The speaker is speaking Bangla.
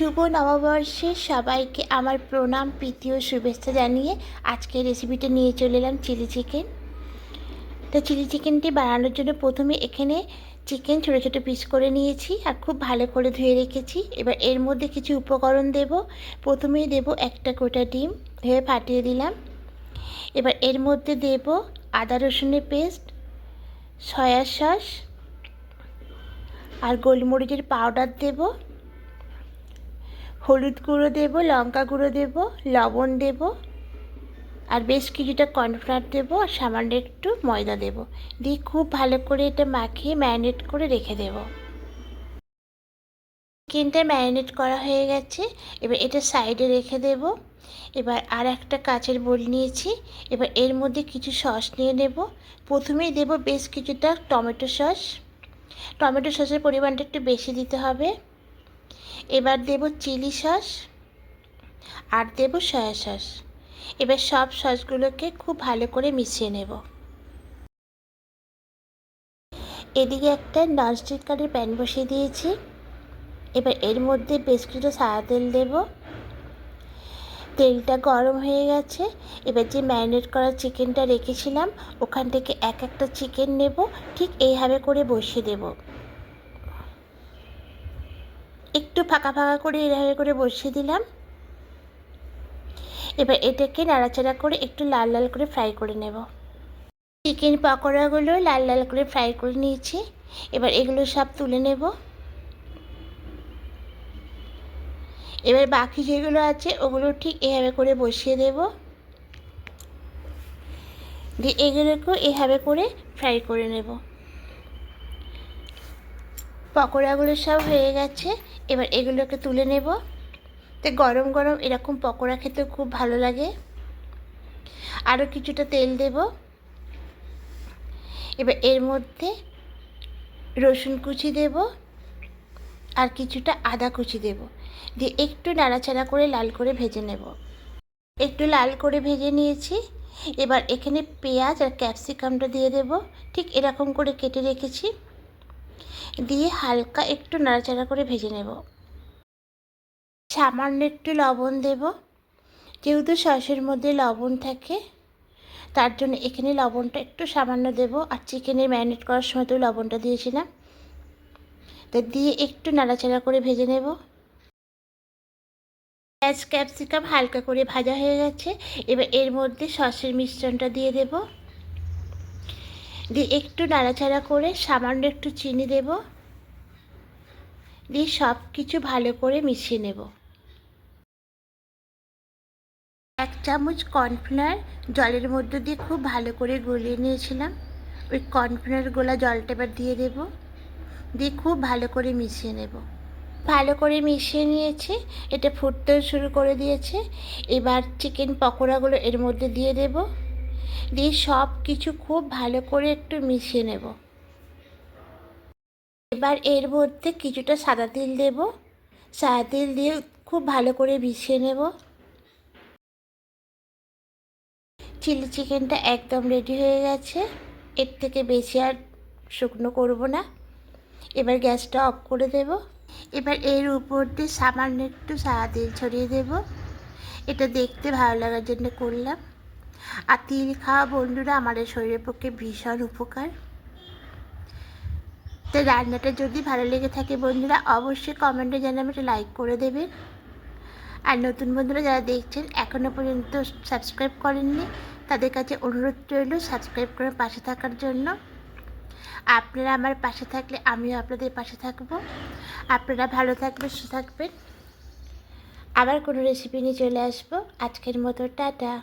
শুভ নববর্ষে সবাইকে আমার প্রণাম প্রীতি ও শুভেচ্ছা জানিয়ে আজকের রেসিপিটা নিয়ে চলে এলাম চিলি চিকেন। তো চিলি চিকেনটি বানানোর জন্য প্রথমে এখানে চিকেন ছোটো ছোটো পিস করে নিয়েছি আর খুব ভালো করে ধুয়ে রেখেছি। এবার এর মধ্যে কিছু উপকরণ দেব। প্রথমেই দেব একটা গোটা ডিম, ভেবে ফাটিয়ে দিলাম। এবার এর মধ্যে দেব আদা রসুনের পেস্ট, সয়া সস আর গোলমরিচের পাউডার দেব, হলুদ গুঁড়ো দেব, লঙ্কা গুঁড়ো দেব, লবণ দেব আর বেশ কিছুটা কর্নফ্লাওয়ার দেবো আর সামান্য একটু ময়দা দেব। দিয়ে খুব ভালো করে এটা মাখিয়ে ম্যারিনেট করে রেখে দেব। চিকেনটা ম্যারিনেট করা হয়ে গেছে, এবার এটা সাইডে রেখে দেব। এবার আর একটা কাচের বোল নিয়েছি, এবার এর মধ্যে কিছু সস নিয়ে নেব। প্রথমেই দেব বেশ কিছুটা টমেটো সস। টমেটো সসের পরিমাণটা একটু বেশি দিতে হবে। এবার দেব চিলি সস আর দেব সয়া সস। এবার সব সসগুলোকে খুব ভালো করে মিশিয়ে নেব। এদিকে একটা ননস্টিক কাঠের প্যান বসিয়ে দিয়েছি। এবার এর মধ্যে বেশ কিছু সাদা তেল দেব। তেলটা গরম হয়ে গেছে, এবার যে ম্যারিনেট করা চিকেনটা রেখেছিলাম ওখান থেকে এক একটা চিকেন নেব, ঠিক এইভাবে করে বসিয়ে দেব। একটু ফাঁকা ফাঁকা করে এইভাবে করে বসিয়ে দিলাম। এবার এটাকে নাড়াচাড়া করে একটু লাল লাল করে ফ্রাই করে নেব। চিকেন পকোড়াগুলো লাল লাল করে ফ্রাই করে নিয়েছি, এবার এগুলো সব তুলে নেব। এবার বাকি যেগুলো আছে ওগুলো ঠিক এভাবে করে বসিয়ে দেব, দিয়ে এগুলোকেও এভাবে করে ফ্রাই করে নেব। পকোড়াগুলো সব হয়ে গেছে, এবার এগুলোকে তুলে নেব। তো গরম গরম এরকম পকোড়া খেতে খুব ভালো লাগে। আরও কিছুটা তেল দেব। এবার এর মধ্যে রসুন কুচি দেব আর কিছুটা আদা কুচি দেব, দিয়ে একটু নাড়াচাড়া করে লাল করে ভেজে নেব। একটু লাল করে ভেজে নিয়েছি, এবার এখানে পেঁয়াজ আর ক্যাপসিকামটা দিয়ে দেব, ঠিক এরকম করে কেটে রেখেছি। দিয়ে হালকা একটু নাড়াচাড়া করে ভেজে নেব। সামান্য একটু লবণ দেব, যেহেতু সসের মধ্যে লবণ থাকে তার জন্য এখানে লবণটা একটু সামান্য দেব। আর চিকেনের ম্যারিনেট করার সময় তো লবণটা দিয়েছিলাম, তো দিয়ে একটু নাড়াচাড়া করে ভেজে নেব। পেঁয়াজ ক্যাপসিকাম হালকা করে ভাজা হয়ে গেছে, এবার এর মধ্যে সসের মিশ্রণটা দিয়ে দেব। দিয়ে একটু নাড়াচাড়া করে সামান্য একটু চিনি দেব, দিয়ে সব কিছু ভালো করে মিশিয়ে নেব। 1 চামচ কর্নফ্লাওয়ার জলের মধ্যে দিয়ে খুব ভালো করে গলিয়ে নিয়েছিলাম, ওই কর্নফ্লাওয়ার গোলা জলটা এবার দিয়ে দেব, দিয়ে খুব ভালো করে মিশিয়ে নেব। ভালো করে মিশিয়ে নিয়েছি, এটা ফুটতেও শুরু করে দিয়েছে। এবার চিকেন পকোড়াগুলো এর মধ্যে দিয়ে দেব, দিয়ে সব কিছু খুব ভালো করে একটু মিশিয়ে নেব। এবার এর মধ্যে কিছুটা সাদা তেল দেব, সাদা তেল দিয়ে খুব ভালো করে মিশিয়ে নেব। চিলি চিকেনটা একদম রেডি হয়ে গেছে, এর থেকে বেশি আর শুকনো করব না। এবার গ্যাসটা অফ করে দেব। এবার এর উপর দিয়ে সামান্য একটু সাদা তেল ছড়িয়ে দেব, এটা দেখতে ভালো লাগার জন্য করলাম। আর তিল খাওয়া বন্ধুরা আমাদের শরীরের পক্ষে ভীষণ উপকার। তো রান্নাটা যদি ভালো লেগে থাকে বন্ধুরা অবশ্যই কমেন্টে জানাবেন, একটা লাইক করে দেবেন। আর নতুন বন্ধুরা যারা দেখছেন এখনও পর্যন্ত সাবস্ক্রাইব করেননি তাদের কাছে অনুরোধ রইল সাবস্ক্রাইব করে পাশে থাকার জন্য। আপনারা আমার পাশে থাকলে আমিও আপনাদের পাশে থাকবো। আপনারা ভালো থাকবেন, সুস্থ থাকবেন। আবার কোনো রেসিপি নিয়ে চলে আসবো। আজকের মতো টাটা।